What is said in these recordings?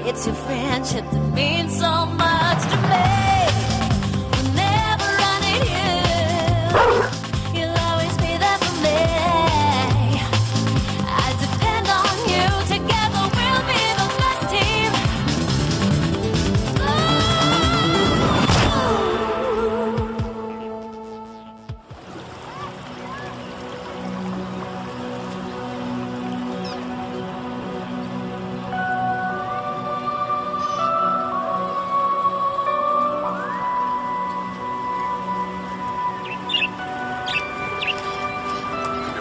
It's your friendship that means so much to me. We're never running you. You'll always be there for me. I depend on you. Together we'll be the best team.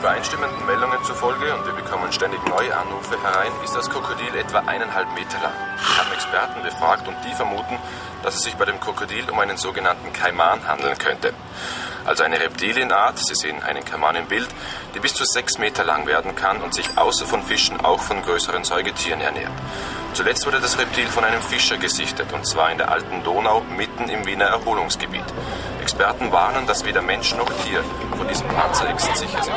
Übereinstimmenden Meldungen zufolge, und wir bekommen ständig neue Anrufe herein, ist das Krokodil etwa 1,5 Meter lang. Wir haben Experten befragt und die vermuten, dass es sich bei dem Krokodil um einen sogenannten Kaiman handeln könnte. Also eine Reptilienart, Sie sehen einen Kaiman im Bild, die bis zu 6 Meter lang werden kann und sich außer von Fischen auch von größeren Säugetieren ernährt. Zuletzt wurde das Reptil von einem Fischer gesichtet, und zwar in der alten Donau mitten im Wiener Erholungsgebiet. Experten warnen, dass weder Mensch noch Tier von diesem Panzerechsen sicher sind.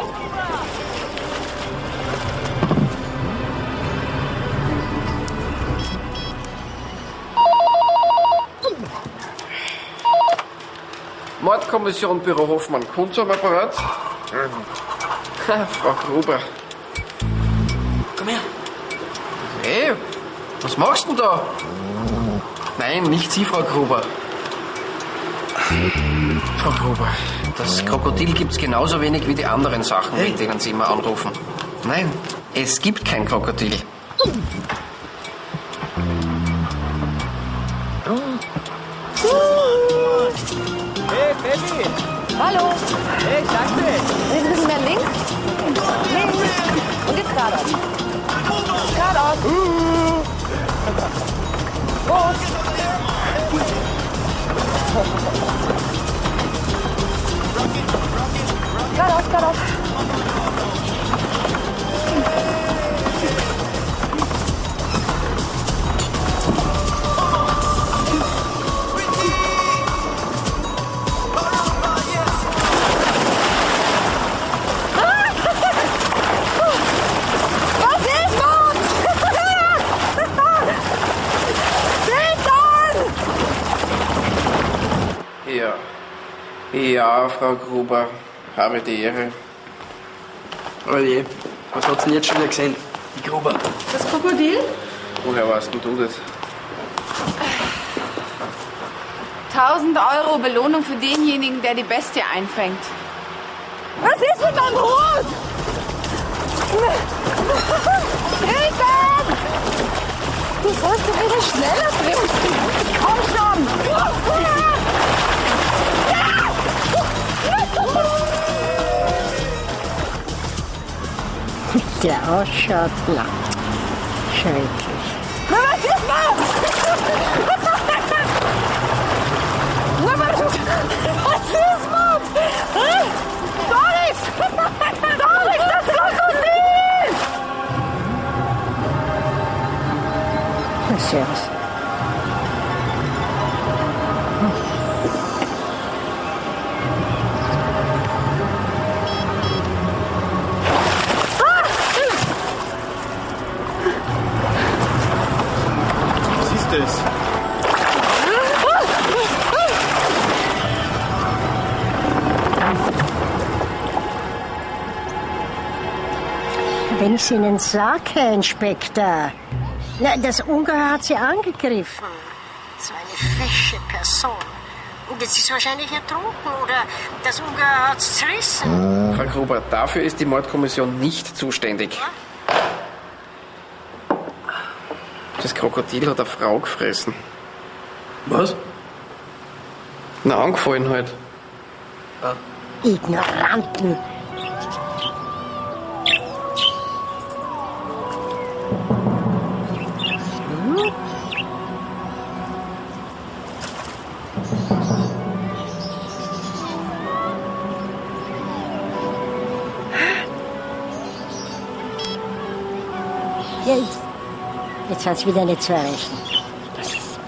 Mordkommission Büro Hoffmann, Kunz am Apparat? Frau Gruber. Komm her. Hey, was machst du denn da? Nein, nicht Sie, Frau Gruber. Frau Gruber, das Krokodil gibt's genauso wenig wie die anderen Sachen, mit denen Sie immer anrufen. Nein, es gibt kein Krokodil. Hey, Baby! Hallo! Hey, danke! Jetzt ein bisschen mehr links. Links. Und jetzt geradeaus. Geradeaus. Los. Geradeaus, geradeaus. Ja, Frau Gruber, habe die Ehre. Oh je, was hat's denn jetzt schon wieder gesehen? Die Gruber. Das Krokodil? Woher weißt denn du das? 1000 € Belohnung für denjenigen, der die Bestie einfängt. Was ist mit meinem Hut? Hilfe! Du sollst doch wieder schneller trinken. Komm schon! Der ausschaut, na, schrecklich. Was ist das? Was ist das? Doris! Doris, das Krokodil! Servus. Das. Wenn ich Ihnen sage, Herr Inspektor, na, das Ungeheuer hat Sie angegriffen. So eine fesche Person. Und jetzt ist sie wahrscheinlich ertrunken oder das Ungeheuer hat es zerrissen. Frau Gruber, dafür ist die Mordkommission nicht zuständig. Das Krokodil hat eine Frau gefressen. Was? Na, angefallen halt. Ignoranten. Jetzt hat es wieder nicht zu erreichen. Das ist...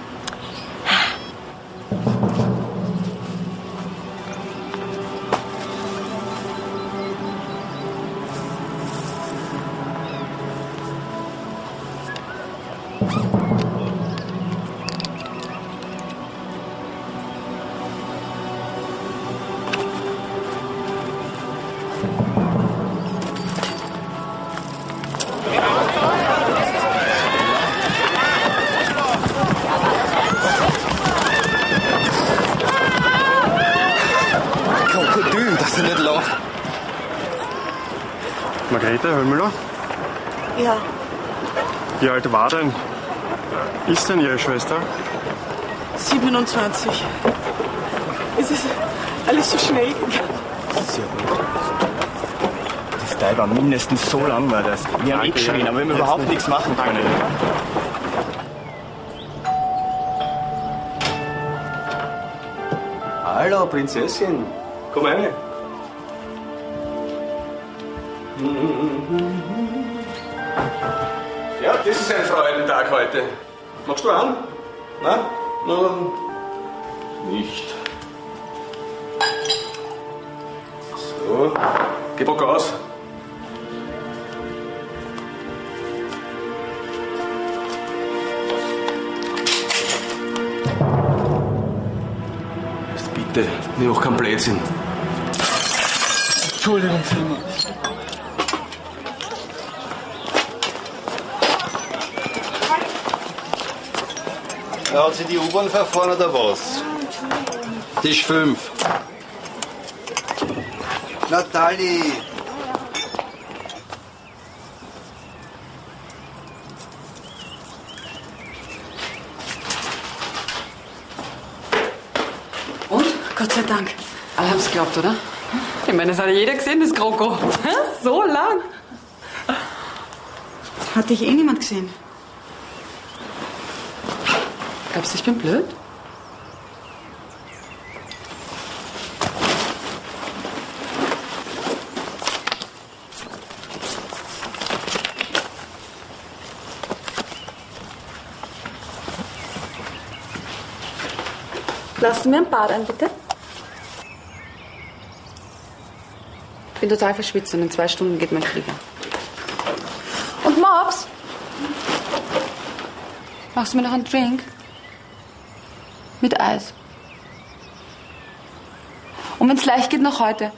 Margarete Höllmüller? Ja. Wie alt war denn? Ist denn Ihre Schwester? 27. Es ist alles so schnell gegangen. Sehr gut. Das Teil war mindestens so lang, war das. Wir haben geschrien, aber wir haben überhaupt nichts machen können. Hallo, Prinzessin. Komm rein. Ja, das ist ein Freudentag heute. Magst du an? Nein? Na, dann nicht. So, geh Bock aus. Jetzt bitte, nicht auch kein Blödsinn. Entschuldigung, Firma. Hat sie die U-Bahn verfahren oder was? Tisch 5. Nathalie! Und? Gott sei Dank. Alle haben es geglaubt, oder? Ich meine, das hat ja jeder gesehen, das Kroko. So lang. Hat dich eh niemand gesehen. Glaubst du, ich bin blöd? Lass du mir ein Bad ein, bitte? Ich bin total verschwitzt und in 2 Stunden geht mein Flieger. Und Mops? Machst du mir noch einen Drink? Mit Eis. Und wenn es leicht geht, noch heute.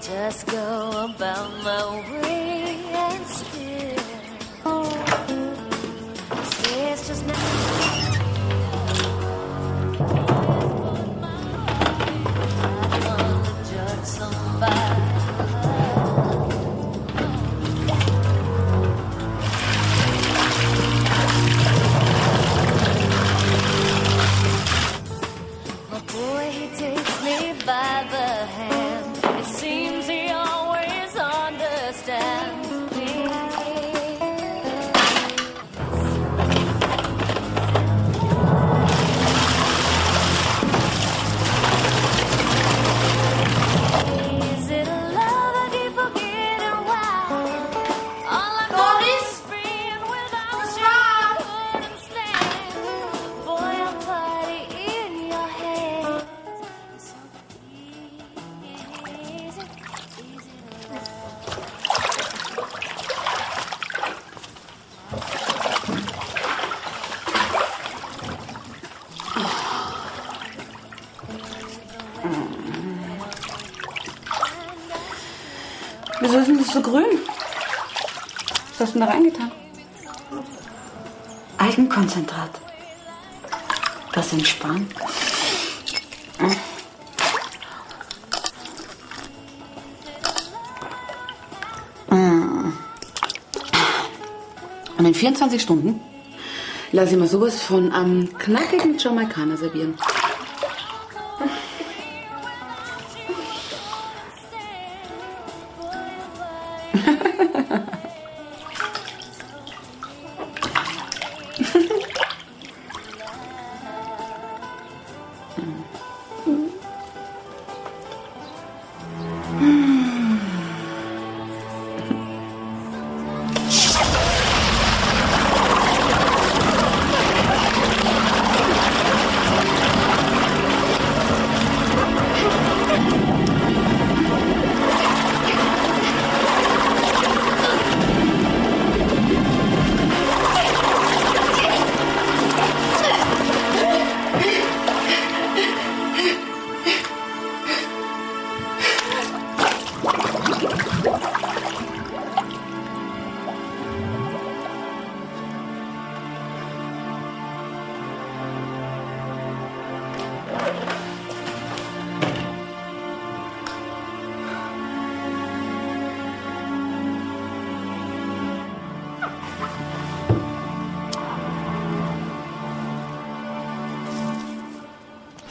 Just go about my way and still say it's just not. I wanna judge somebody. My boy, he takes me by the hand. It seems he always understands me. Is it a love I keep forgetting why? All I know is free and without you I couldn't stand. Boy, I'll party in your head. So easy, easy to love. Wieso ist denn das so grün? Was hast du denn da reingetan? Algenkonzentrat. Das entspannt. Und in 24 Stunden lasse ich mir sowas von am knackigen Jamaikaner servieren.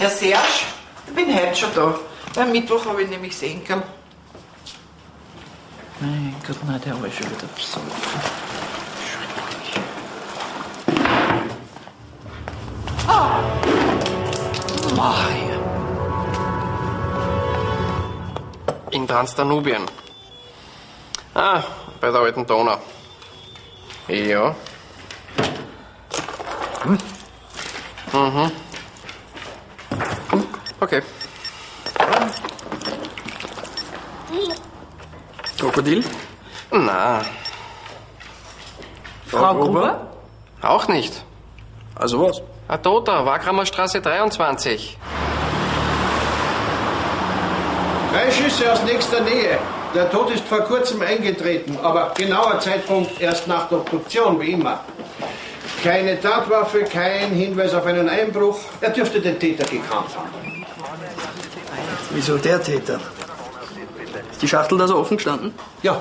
Herr Serge, ich bin heute schon da. Am Mittwoch habe ich nämlich sehen können. Mein Gott, nein, der war schon wieder besoffen. In Transdanubien. Ah, bei der alten Donau. Ja. Mhm. Okay. Krokodil? Na, Frau Gruber? auch nicht. Also was? Ein Toter, Wagramer Straße 23. 3 Schüsse aus nächster Nähe. Der Tod ist vor kurzem eingetreten, aber genauer Zeitpunkt erst nach der Obduktion, wie immer. Keine Tatwaffe, kein Hinweis auf einen Einbruch. Er dürfte den Täter gekannt haben. Wieso der Täter? Ist die Schachtel da so offen gestanden? Ja.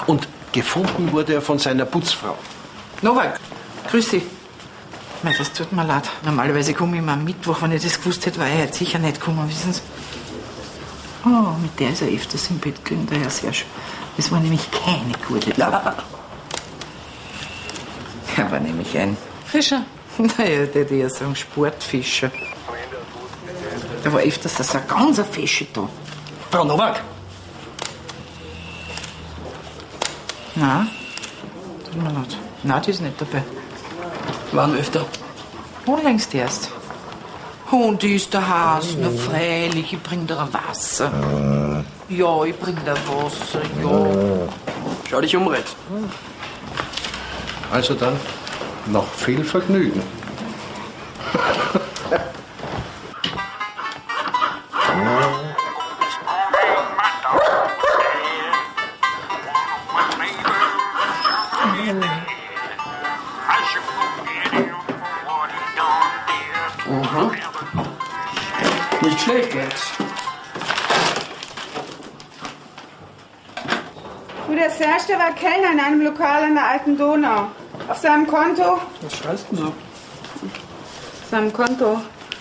Und gefunden wurde er von seiner Putzfrau. Nowak, grüß Sie. Mei, das tut mir leid. Normalerweise komme ich immer am Mittwoch. Wenn ich das gewusst hätte, wäre ich jetzt sicher nicht gekommen, wissen Sie. Oh, mit der ist er öfters im Bett gelegen, der Herr Serge. Das war nämlich keine gute Tat. Er war nämlich ein Fischer. Naja, der hätte ja sagen Sportfischer. Der war öfters so ein ganz Fische da. Frau Nowak? Nein, tut mir leid. Nein, die ist nicht dabei. Wann öfter? Unlängst erst. Und die ist der Haus, na freilich, ich bring dir ein Wasser. Ja, ich bring dir Wasser, ja. Schau dich um, Red. Also dann noch viel Vergnügen. Nicht schlecht jetzt. Du, der Serge, der war Kellner in einem Lokal an der Alten Donau. Auf seinem Konto, Was schreist du so? auf seinem Konto,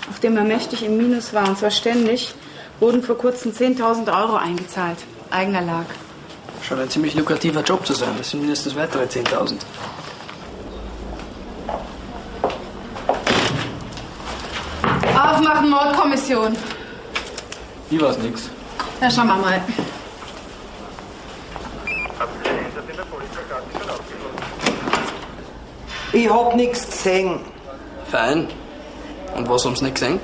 auf dem er mächtig im Minus war, und zwar ständig, wurden vor kurzem 10.000 Euro eingezahlt. Eigenerlag. Scheint ein ziemlich lukrativer Job zu sein. Das sind mindestens weitere 10.000. Aufmachen, Mordkommission. Wie war's nix? Na, schauen wir mal. Ich hab nichts gesehen. Fein. Und was haben sie nicht gesehen?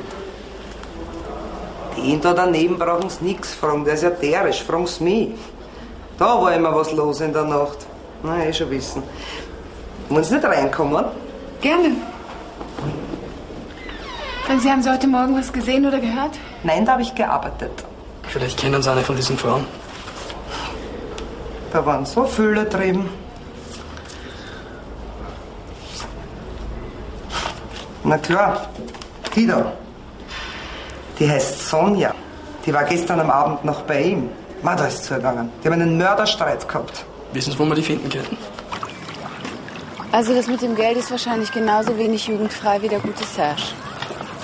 Den da daneben brauchen sie nichts fragen. Der ist ja derisch. Fragen sie mich. Da war immer was los in der Nacht. Na, schon wissen. Wollen Sie nicht reinkommen? Gerne. Sie haben Sie heute Morgen was gesehen oder gehört? Nein, da habe ich gearbeitet. Vielleicht kennen sie eine von diesen Frauen. Da waren so viele drin. Na klar, die da. Die heißt Sonja. Die war gestern am Abend noch bei ihm. Ma, da ist zugegangen. Die haben einen Mörderstreit gehabt. Wissen Sie, wo wir die finden könnten? Also das mit dem Geld ist wahrscheinlich genauso wenig jugendfrei wie der gute Serge.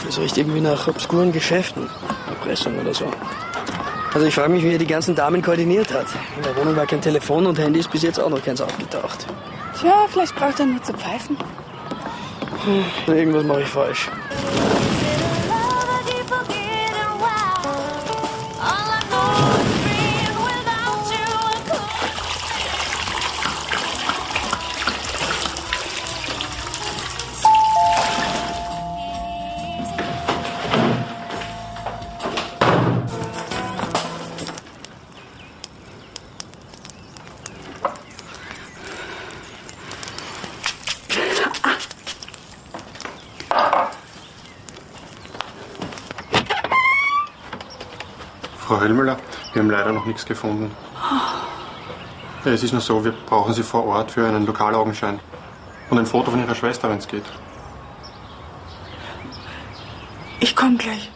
Das riecht irgendwie nach obskuren Geschäften. Erpressung oder so. Also ich frage mich, wie er die ganzen Damen koordiniert hat. In der Wohnung war kein Telefon und Handy ist bis jetzt auch noch keins aufgetaucht. Tja, vielleicht braucht er nur zu pfeifen. Irgendwas mache ich falsch. Frau Höllmüller, wir haben leider noch nichts gefunden. Ja, es ist nur so, wir brauchen Sie vor Ort für einen Lokalaugenschein. Und ein Foto von Ihrer Schwester, wenn es geht. Ich komme gleich.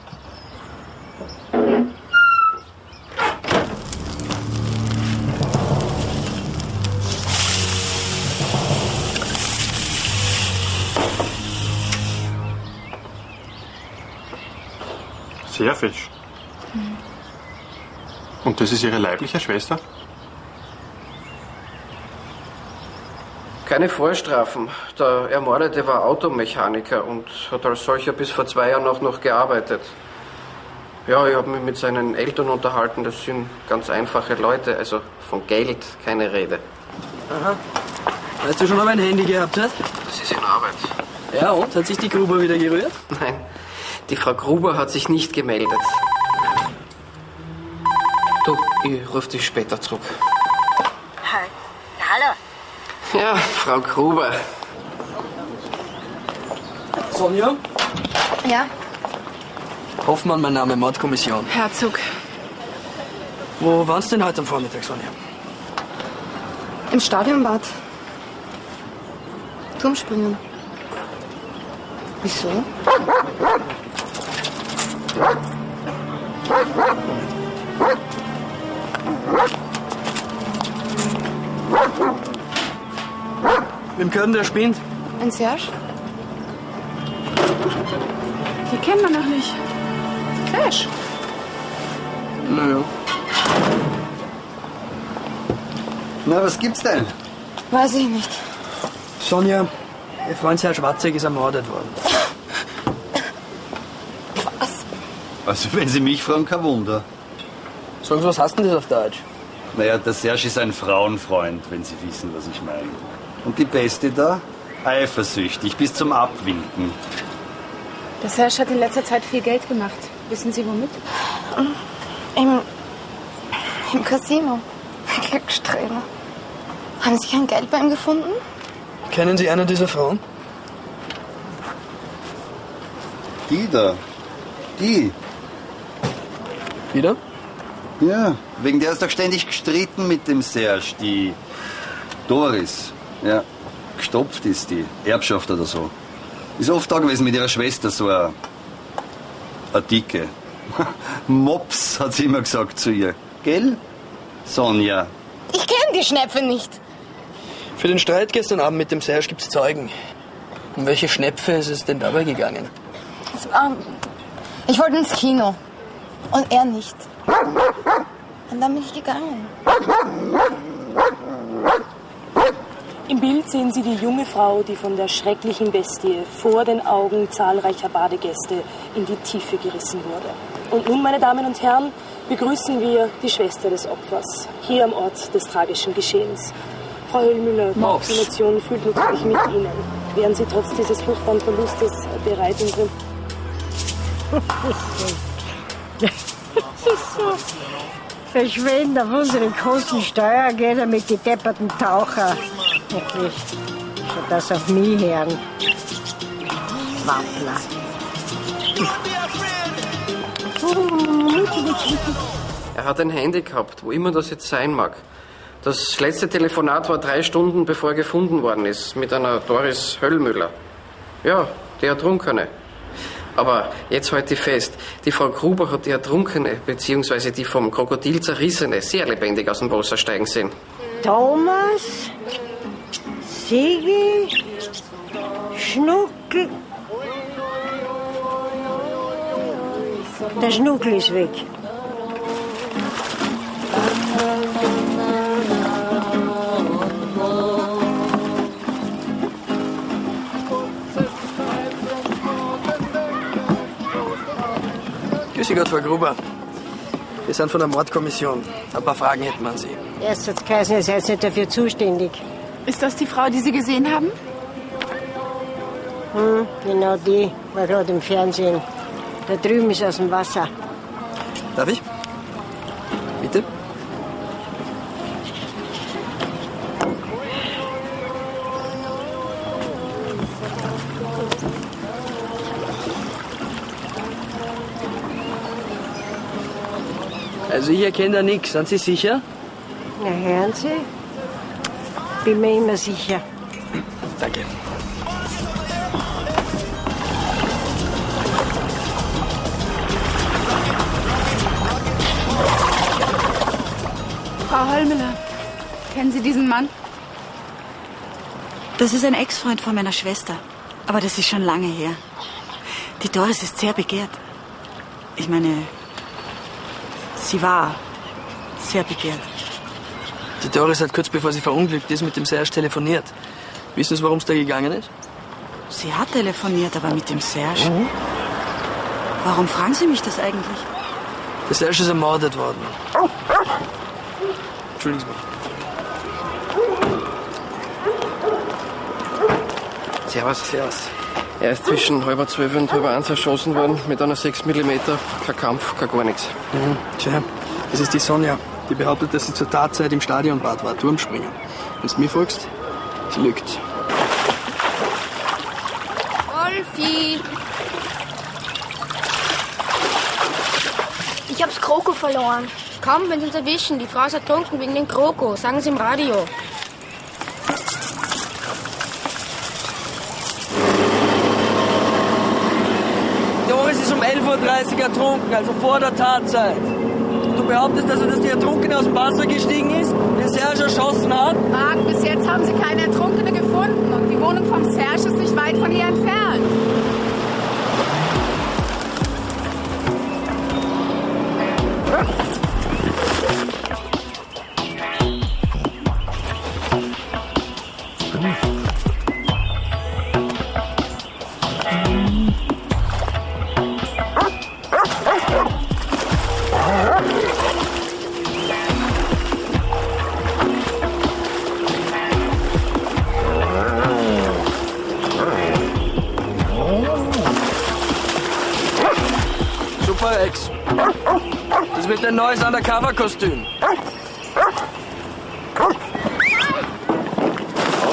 Sehr fesch. Und das ist Ihre leibliche Schwester? Keine Vorstrafen. Der Ermordete war Automechaniker und hat als solcher bis vor 2 Jahren auch noch gearbeitet. Ja, ich habe mich mit seinen Eltern unterhalten. Das sind ganz einfache Leute, also von Geld keine Rede. Aha. Hast du schon mal ein Handy gehabt, nicht? Das ist in Arbeit. Ja, und? Hat sich die Gruber wieder gerührt? Nein, die Frau Gruber hat sich nicht gemeldet. Du, ich rufe dich später zurück. Hallo. Ja, Frau Gruber. Sonja? Ja, Hoffmann, mein Name, Mordkommission. Herzog. Wo waren Sie denn heute am Vormittag, Sonja? Im Stadionbad. Turmspringen. Wieso? Wem gehört denn der spinnt? Ein Serge? Die kennen wir noch nicht. Serge? Naja. Na, was gibt's denn? Weiß ich nicht. Sonja, Ihr Freund Herr Schwarzek ist ermordet worden. Was? Also, wenn Sie mich fragen, kein Wunder. Sagen Sie, was heißt denn das auf Deutsch? Naja, der Serge ist ein Frauenfreund, wenn Sie wissen, was ich meine. Und die Beste da? Eifersüchtig, bis zum Abwinken. Der Serge hat in letzter Zeit viel Geld gemacht. Wissen Sie womit? Im Casino. Glückssträhne. Haben Sie kein Geld bei ihm gefunden? Kennen Sie eine dieser Frauen? Die da. Die. Wieder? Ja, wegen der ist doch ständig gestritten mit dem Serge. Die Doris. Ja, gestopft ist die. Erbschaft oder so. Ist oft da gewesen mit ihrer Schwester, so eine Dicke. Mops, hat sie immer gesagt zu ihr. Gell, Sonja? Ich kenne die Schnepfe nicht. Für den Streit gestern Abend mit dem Serge gibt's Zeugen. Um welche Schnepfe ist es denn dabei gegangen? Ich wollte ins Kino. Und er nicht. Und dann bin ich gegangen. Im Bild sehen Sie die junge Frau, die von der schrecklichen Bestie vor den Augen zahlreicher Badegäste in die Tiefe gerissen wurde. Und nun, meine Damen und Herren, begrüßen wir die Schwester des Opfers, hier am Ort des tragischen Geschehens. Frau Höllmüller, die Nation fühlt natürlich mit Ihnen. Wären Sie trotz dieses furchtbaren Verlustes bereit, unsere... Das ist so. Verschwenden auf unsere großen Steuergelder mit die depperten Taucher. Wirklich. Schon das auf mich hören. Wappler. Er hat ein Handy gehabt, wo immer das jetzt sein mag. Das letzte Telefonat war 3 Stunden, bevor er gefunden worden ist, mit einer Doris Höllmüller. Ja, die Ertrunkene. Aber jetzt halte ich fest, die Frau Gruber hat die Ertrunkene, beziehungsweise die vom Krokodil zerrissene, sehr lebendig aus dem Wasser steigen sehen. Thomas, Sigi, Schnuckel. Der Schnuckel ist weg. Grüß Gott, Frau Gruber. Wir sind von der Mordkommission. Ein paar Fragen hätten wir an Sie. Erst hat es geheißen, ihr seid nicht dafür zuständig. Ist das die Frau, die Sie gesehen haben? Genau die. War gerade im Fernsehen. Da drüben ist aus dem Wasser. Darf ich? Bitte? Also ich erkenne da nichts. Sind Sie sicher? Na, hören Sie? Bin mir immer sicher. Danke. Frau Höllmüller, kennen Sie diesen Mann? Das ist ein Ex-Freund von meiner Schwester. Aber das ist schon lange her. Die Doris ist sehr begehrt. Ich meine, sie war sehr begehrt. Die Doris hat kurz bevor sie verunglückt ist mit dem Serge telefoniert. Wissen Sie, worum es da gegangen ist? Sie hat telefoniert, aber mit dem Serge? Warum fragen Sie mich das eigentlich? Der Serge ist ermordet worden. Entschuldigen Sie mich. Servus. Servus. Er ist zwischen 11:30 und 12:30 erschossen worden mit einer 6 mm. Kein Kampf, kein gar nichts. Tja, das ist die Sonja. Die behauptet, dass sie zur Tatzeit im Stadionbad war, Turmspringen. Wenn du mir fragst, sie lügt. Wolfi! Ich hab's Kroko verloren. Komm, wenn Sie uns erwischen. Die Frau ist ertrunken wegen dem Kroko. Sagen Sie im Radio. Doris ist um 11:30 Uhr ertrunken, also vor der Tatzeit. Du behauptest also, dass die Ertrunkene aus dem Wasser gestiegen ist, den Serge erschossen hat? Marc, bis jetzt haben sie keine Ertrunkene gefunden und die Wohnung vom Serge ist nicht weit von hier entfernt. Super, Ex. Das wird ein neues Undercover-Kostüm. Aber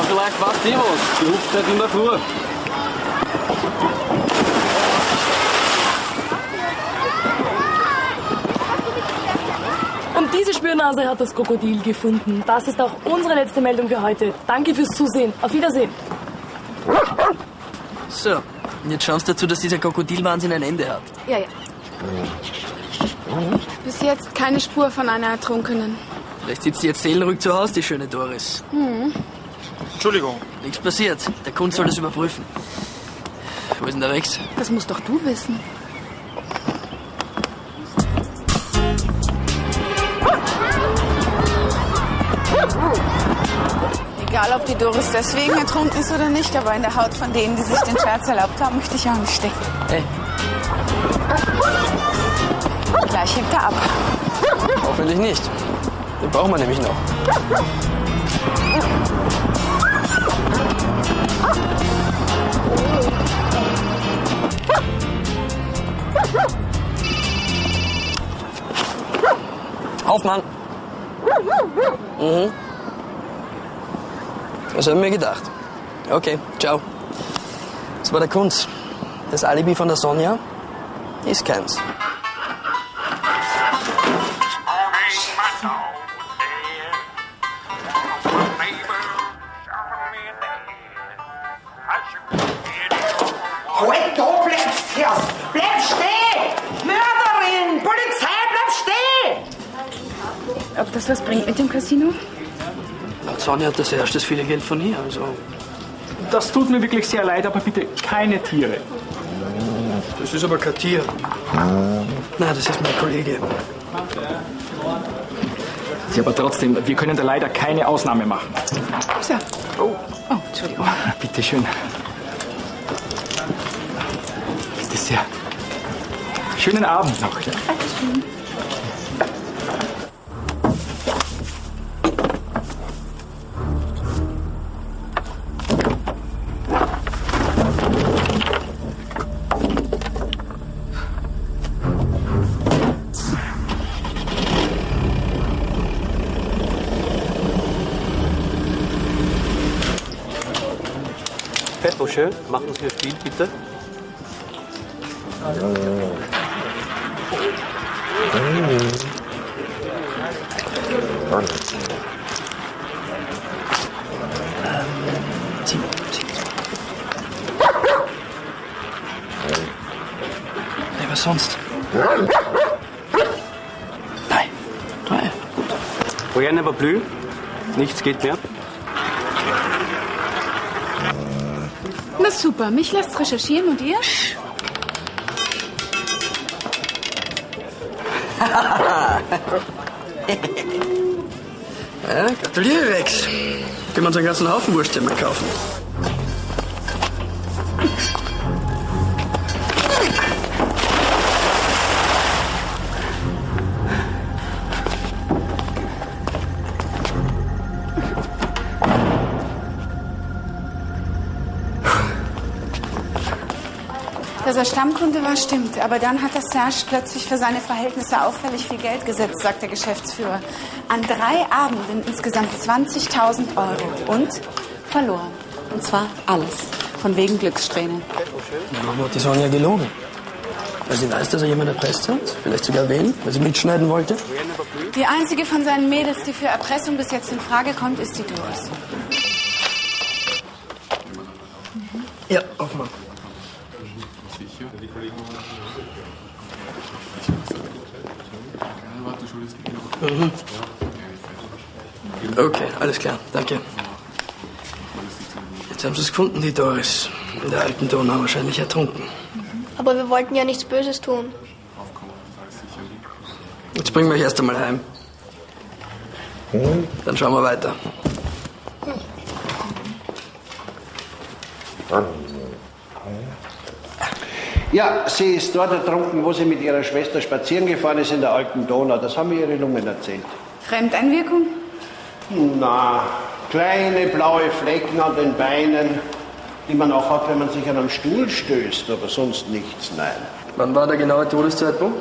vielleicht weiß die was. Die hupft halt in der Früh. Und diese Spürnase hat das Krokodil gefunden. Das ist auch unsere letzte Meldung für heute. Danke fürs Zusehen. Auf Wiedersehen. So, und jetzt schaust du dazu, dass dieser Krokodilwahnsinn ein Ende hat. Ja. Bis jetzt keine Spur von einer Ertrunkenen. Vielleicht sitzt sie jetzt seelenruhig zu Hause, die schöne Doris. Entschuldigung. Nichts passiert. Der Kunde soll das überprüfen. Wo ist denn der Rex? Das musst doch du wissen. Egal, ob die Doris deswegen ertrunken ist oder nicht, aber in der Haut von denen, die sich den Scherz erlaubt haben, möchte ich auch nicht stecken. Hey. Gleich hebt er ab. Hoffentlich nicht. Den brauchen wir nämlich noch. Auf, Mann! Das haben wir gedacht. Okay, ciao. Das war der Kunz. Das Alibi von der Sonja ist keins. Halt, da bleibst du erst! Bleib stehen! Mörderin! Polizei, bleib stehen! Ob das was bringt mit dem Casino? Laut Sonja hat das erstes viele Geld von ihr, also... Das tut mir wirklich sehr leid, aber bitte keine Tiere. Das ist aber kein Tier. Nein, das ist mein Kollege. Ja, aber trotzdem, wir können da leider keine Ausnahme machen. So. Oh, Entschuldigung. Bitte schön. Bitte sehr. Schönen Abend noch. Ja. Dankeschön. Schön, machen Sie Ihr Spiel, bitte. Nee, was sonst? Nein. Rien ne va plus. Nichts geht mehr. Na super, mich lässt recherchieren und ihr? Ja, gratuliere, Rex. Können wir uns einen ganzen Haufen Wurstsemmel kaufen. Dass er Stammkunde war, stimmt. Aber dann hat der Serge plötzlich für seine Verhältnisse auffällig viel Geld gesetzt, sagt der Geschäftsführer. An 3 Abenden insgesamt 20.000 Euro. Und verloren. Und zwar alles. Von wegen Glückssträhne. Ja, die sagen ja gelogen. Weil sie weiß, dass er jemand erpresst hat. Vielleicht sogar wen, weil sie mitschneiden wollte. Die einzige von seinen Mädels, die für Erpressung bis jetzt in Frage kommt, ist die Doris. Ja, aufmachen. Mhm. Okay, alles klar, danke. Jetzt haben sie es gefunden, die Doris. In der alten Donau wahrscheinlich ertrunken. Aber wir wollten ja nichts Böses tun. Jetzt bringen wir euch erst einmal heim. Dann schauen wir weiter. Ja, sie ist dort ertrunken, wo sie mit ihrer Schwester spazieren gefahren ist in der alten Donau. Das haben mir ihre Lungen erzählt. Fremdeinwirkung? Na, kleine blaue Flecken an den Beinen, die man auch hat, wenn man sich an einem Stuhl stößt, aber sonst nichts, nein. Wann war der genaue Todeszeitpunkt?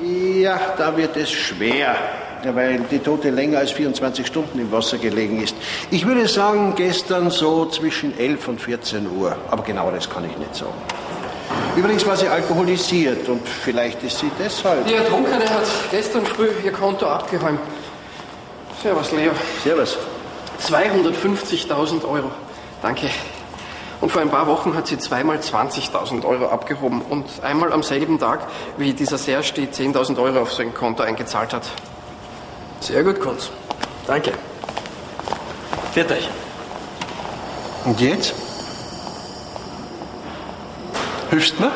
Ja, da wird es schwer, weil die Tote länger als 24 Stunden im Wasser gelegen ist. Ich würde sagen, gestern so zwischen 11 und 14 Uhr. Aber genaueres kann ich nicht sagen. Übrigens war sie alkoholisiert und vielleicht ist sie deshalb... Die Ertrunkene hat gestern früh ihr Konto abgeräumt. Servus, Leo. Servus. 250.000 Euro. Danke. Und vor ein paar Wochen hat sie zweimal 20.000 Euro abgehoben und einmal am selben Tag, wie dieser Serge die 10.000 Euro auf sein Konto eingezahlt hat. Sehr gut, Kunz. Danke. Pfiat euch. Und jetzt? Hilfst du mir?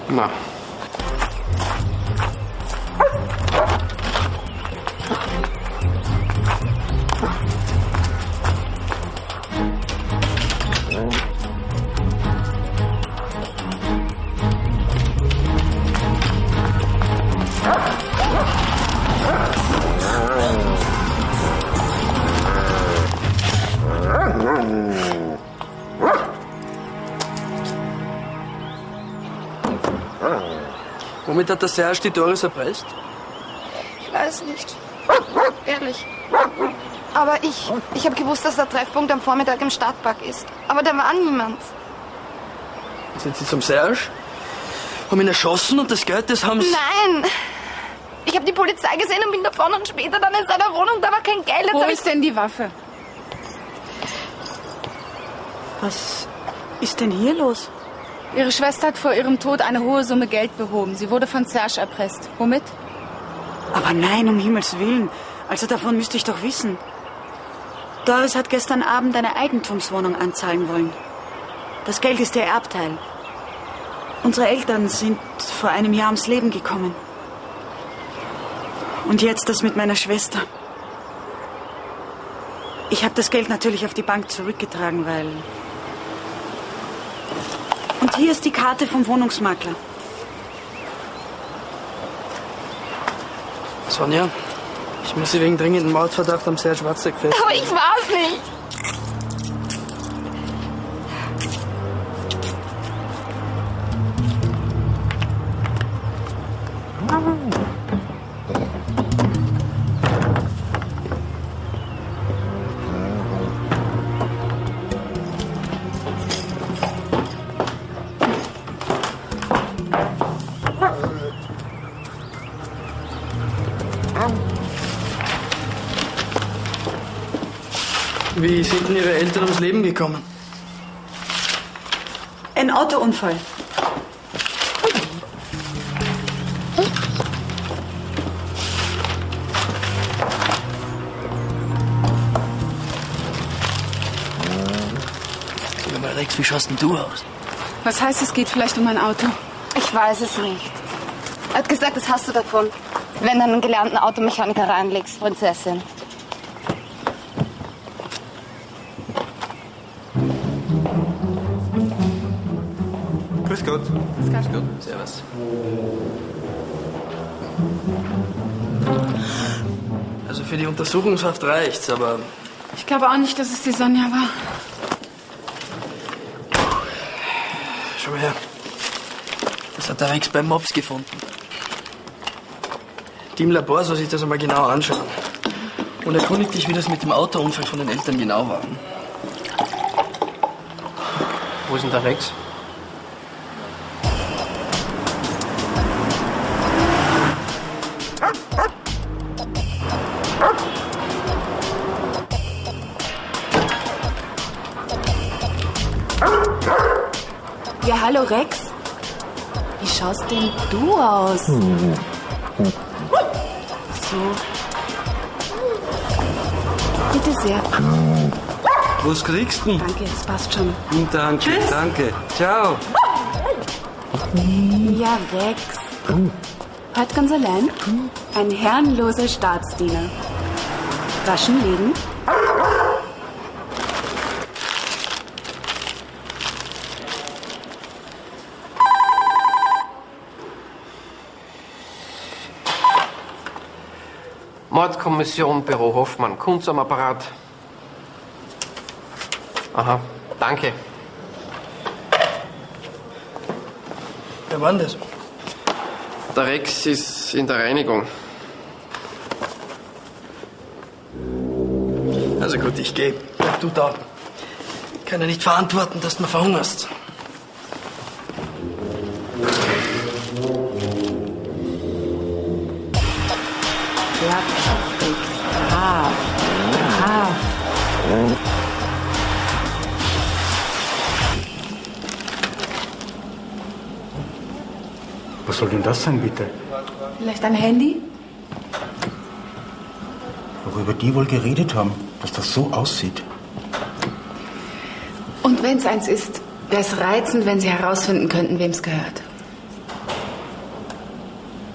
Na. Womit hat der Serge die Doris erpresst? Ich weiß nicht. Ehrlich. Aber ich habe gewusst, dass der Treffpunkt am Vormittag im Stadtpark ist. Aber da war niemand. Sind Sie zum Serge? Haben ihn erschossen und das Geld, das haben Sie... Nein! Ich habe die Polizei gesehen und bin davon und später dann in seiner Wohnung, da war kein Geld. Jetzt Wo hab ist denn die Waffe? Was ist denn hier los? Ihre Schwester hat vor ihrem Tod eine hohe Summe Geld behoben. Sie wurde von Serge erpresst. Womit? Aber nein, um Himmels Willen. Also davon müsste ich doch wissen. Doris hat gestern Abend eine Eigentumswohnung anzahlen wollen. Das Geld ist ihr Erbteil. Unsere Eltern sind vor einem Jahr ums Leben gekommen. Und jetzt das mit meiner Schwester. Ich habe das Geld natürlich auf die Bank zurückgetragen, weil... Und hier ist die Karte vom Wohnungsmakler. Sonja, ich muss Sie wegen dringendem Mordverdacht am Serge Watzek festnehmen. Aber ich war's nicht. Wie sind denn Ihre Eltern ums Leben gekommen? Ein Autounfall. Sag mal, Rex, wie schaust denn du aus? Was heißt, es geht vielleicht um ein Auto? Ich weiß es nicht. Er hat gesagt, das hast du davon, wenn du einen gelernten Automechaniker reinlegst, Prinzessin. Grüß Gott. Grüß Gott. Servus. Also für die Untersuchungshaft reicht's, aber Ich glaube auch nicht, dass es die Sonja war. schau mal her. Das hat der Rex beim Mops gefunden. Die im Labor soll sich das einmal genau anschauen. Und erkundigt dich, wie das mit dem Autounfall von den Eltern genau war. Wo ist denn der Rex? Ja, hallo Rex. Wie schaust denn du aus? So. Bitte sehr. Was kriegst du denn? Danke, das passt schon. Danke, Tschüss. danke. Ciao. Ja, Rex. Heute ganz allein? Ein herrenloser Staatsdiener. Waschen, legen? Mordkommission, Büro Hoffmann, Kunz am Apparat. Aha, danke. Wer war denn das? Der Rex ist in der Reinigung. Also gut, ich gehe. Bleib du da. Ich kann ja nicht verantworten, dass du mal verhungerst. Was soll denn das sein, bitte? Vielleicht ein Handy? Worüber die wohl geredet haben, dass das so aussieht. Und wenn es eins ist, wäre es reizend, wenn Sie herausfinden könnten, wem es gehört.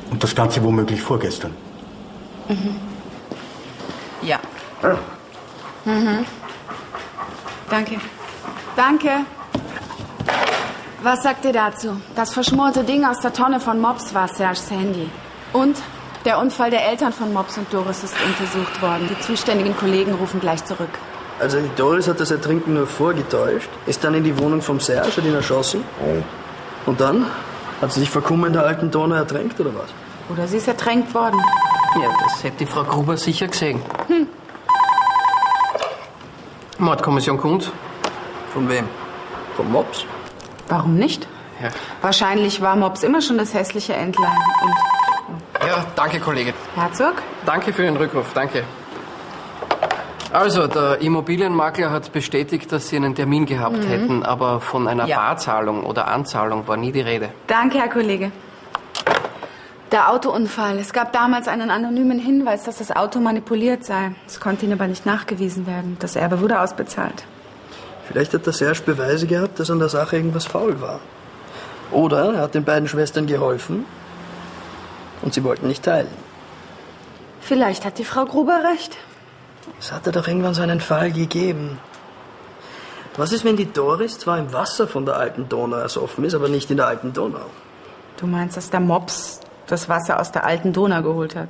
Und das Ganze womöglich vorgestern. Ja. Danke. Danke. Was sagt ihr dazu? Das verschmorte Ding aus der Tonne von Mops war Serges Handy. Und der Unfall der Eltern von Mops und Doris ist untersucht worden. Die zuständigen Kollegen rufen gleich zurück. Also die Doris hat das Ertrinken nur vorgetäuscht, ist dann in die Wohnung vom Serge, hat ihn erschossen. Und dann? Hat sie sich vor Kummer in der alten Donau ertränkt, oder was? Oder sie ist ertränkt worden. Ja, das hätte die Frau Gruber sicher gesehen. Mordkommission Kunz. Von wem? Vom Mops? Warum nicht? Ja. Wahrscheinlich war Mops immer schon das hässliche Entlein. Und Ja, danke, Kollege. Herzog? Danke für den Rückruf, danke. Also, der Immobilienmakler hat bestätigt, dass Sie einen Termin gehabt hätten, aber von einer Barzahlung oder Anzahlung war nie die Rede. Danke, Herr Kollege. Der Autounfall. Es gab damals einen anonymen Hinweis, dass das Auto manipuliert sei. Es konnte Ihnen aber nicht nachgewiesen werden. Das Erbe wurde ausbezahlt. Vielleicht hat der Serge Beweise gehabt, dass an der Sache irgendwas faul war. Oder er hat den beiden Schwestern geholfen und sie wollten nicht teilen. Vielleicht hat die Frau Gruber recht. Es hatte doch irgendwann so einen Fall gegeben. Was ist, wenn die Doris zwar im Wasser von der alten Donau ersoffen ist, aber nicht in der alten Donau? Du meinst, dass der Mops das Wasser aus der alten Donau geholt hat?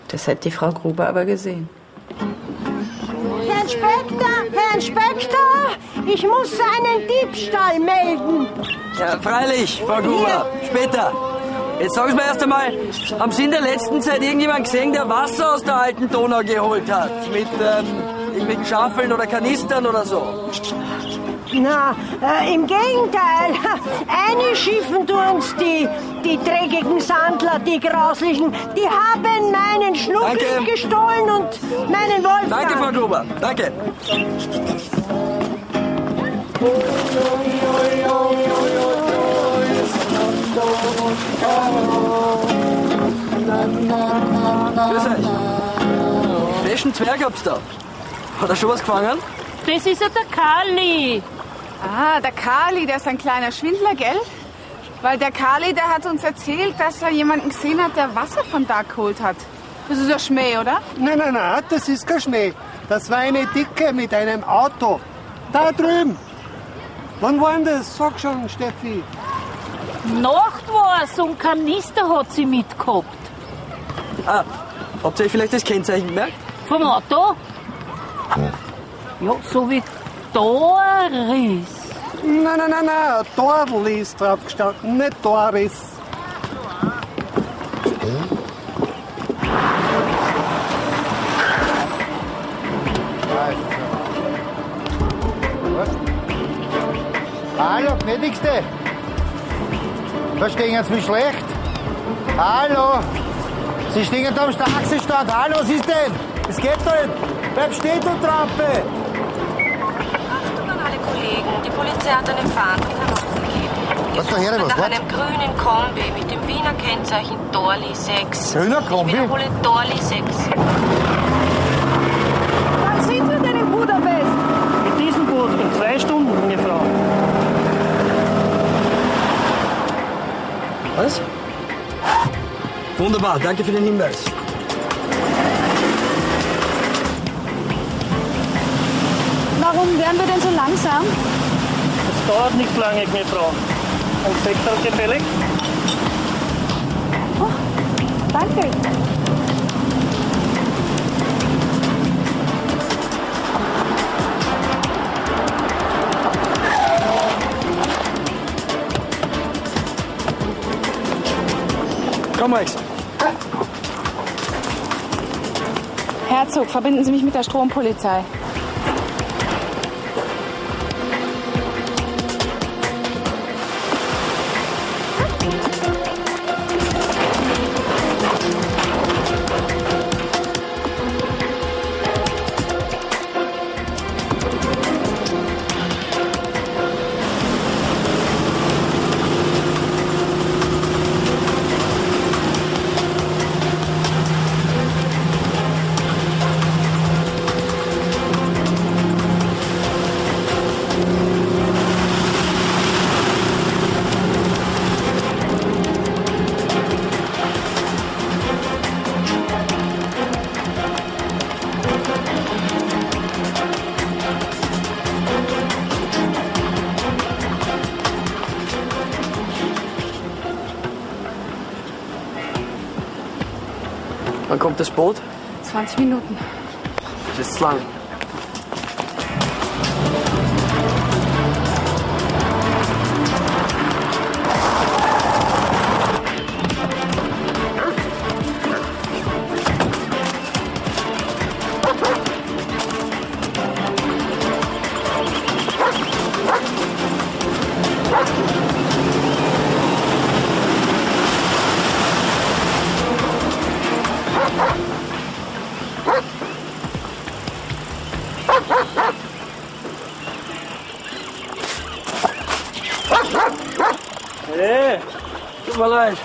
Das hätte die Frau Gruber aber gesehen. Herr Inspektor, Herr Inspektor, ich muss einen Diebstahl melden. Ja, freilich, Frau Gruber. Später. Jetzt sagen Sie mir erst einmal, haben Sie in der letzten Zeit irgendjemand gesehen, der Wasser aus der alten Donau geholt hat? Mit irgendwelchen Schaufeln oder Kanistern oder so? Na, im Gegenteil. Einschiffen tun's die dreckigen Sandler, die grauslichen. Die haben meinen Schnuckel gestohlen und meinen Wolfgang. Danke, Frau Gruber. Danke. Grüß euch. Welchen Zwerg habt's da? Hat er schon was gefangen? Das ist ja der Kali. Ah, der Kali, der ist ein kleiner Schwindler, gell? Weil der Kali, der hat uns erzählt, dass er jemanden gesehen hat, der Wasser von da geholt hat. Das ist ja Schmäh, oder? Nein, das ist kein Schmäh. Das war eine Dicke mit einem Auto. Da drüben. Wann war denn das? Sag schon, Steffi. Nacht war's und Kanister hat sie mitgehabt. Ah, habt ihr euch vielleicht das Kennzeichen gemerkt? Vom Auto? Ja, so wie Doris. Nein, Dorl ist drauf gestanden, nicht Doris. Hallo, gnädigste. Verstehen Sie mich schlecht? Hallo. Sie stehen da am Taxistand. Hallo, was ist denn? Es geht doch nicht. Bleib stehen, du Trampe. Achtung an alle Kollegen. Die Polizei hat eine Fahndung herausgegeben. Was da her, was? Nach einem grünen Kombi mit dem Wiener Kennzeichen Dorli 6. Grüner Kombi? Ich wiederhole Dorli 6. Wann sind wir denn in Budapest? Mit diesem Boot in 2 Stunden, junge Frau. Was? Wunderbar, danke für den Hinweis. Warum werden wir denn so langsam? Es dauert nicht lange, junge Frau. Ein Sektor gefällig? Oh, danke. Komm, Max. Herzog, verbinden Sie mich mit der Strompolizei. Wann kommt das Boot? 20 Minuten. Das ist zu lang. Hey, tut mir leid.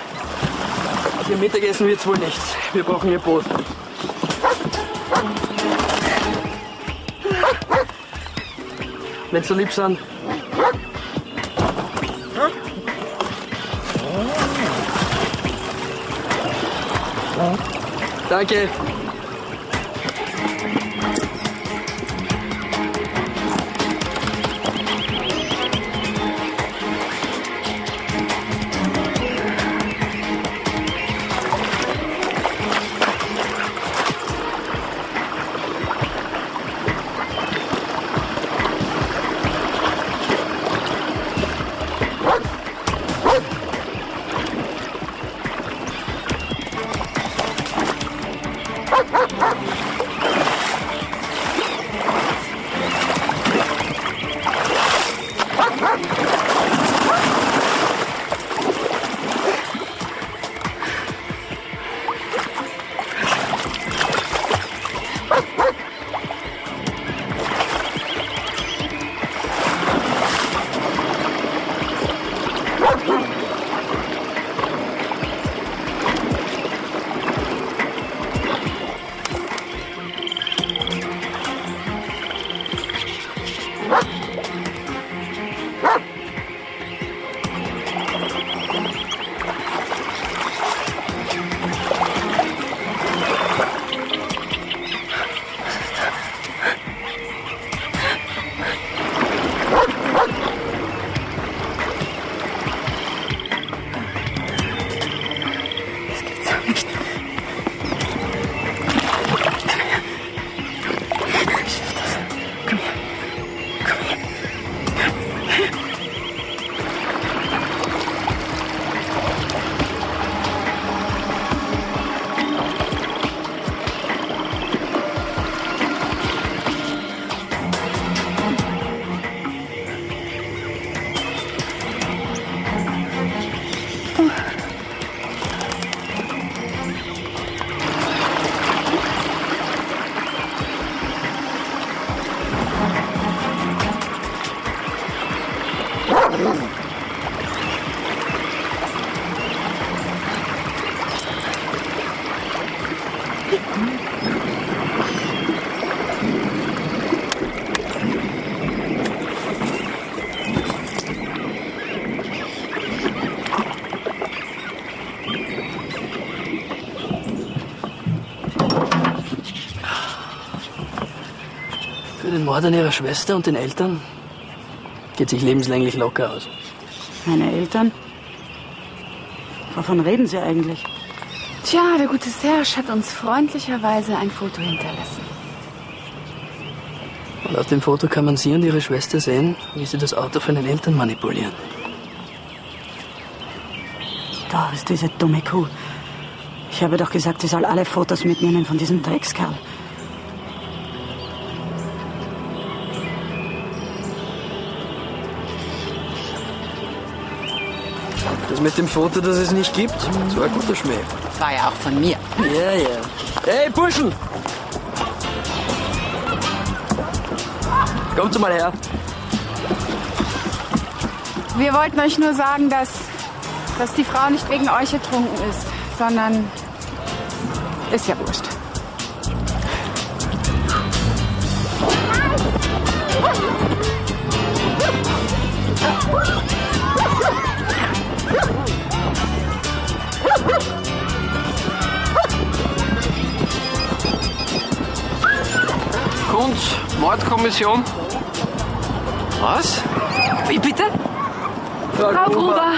Aus dem Mittagessen wird's wohl nichts. Wir brauchen Ihr Boot. Wenn Sie so lieb sind. Danke. Für den Mord an ihrer Schwester und den Eltern geht sich lebenslänglich locker aus. Meine Eltern? Wovon reden Sie eigentlich? Tja, der gute Serge hat uns freundlicherweise ein Foto hinterlassen. Und auf dem Foto kann man Sie und Ihre Schwester sehen, wie Sie das Auto von den Eltern manipulieren. Da ist diese dumme Kuh. Ich habe doch gesagt, sie soll alle Fotos mitnehmen von diesem Dreckskerl. Das mit dem Foto, das es nicht gibt, das war ein guter Schmäh. Das war ja auch von mir. Ja, ja. Hey, Burschen! Kommt mal her. Wir wollten euch nur sagen, dass die Frau nicht wegen euch ertrunken ist, sondern ist ja wurscht. Und Mordkommission? Was? Wie bitte? Frau Gruber.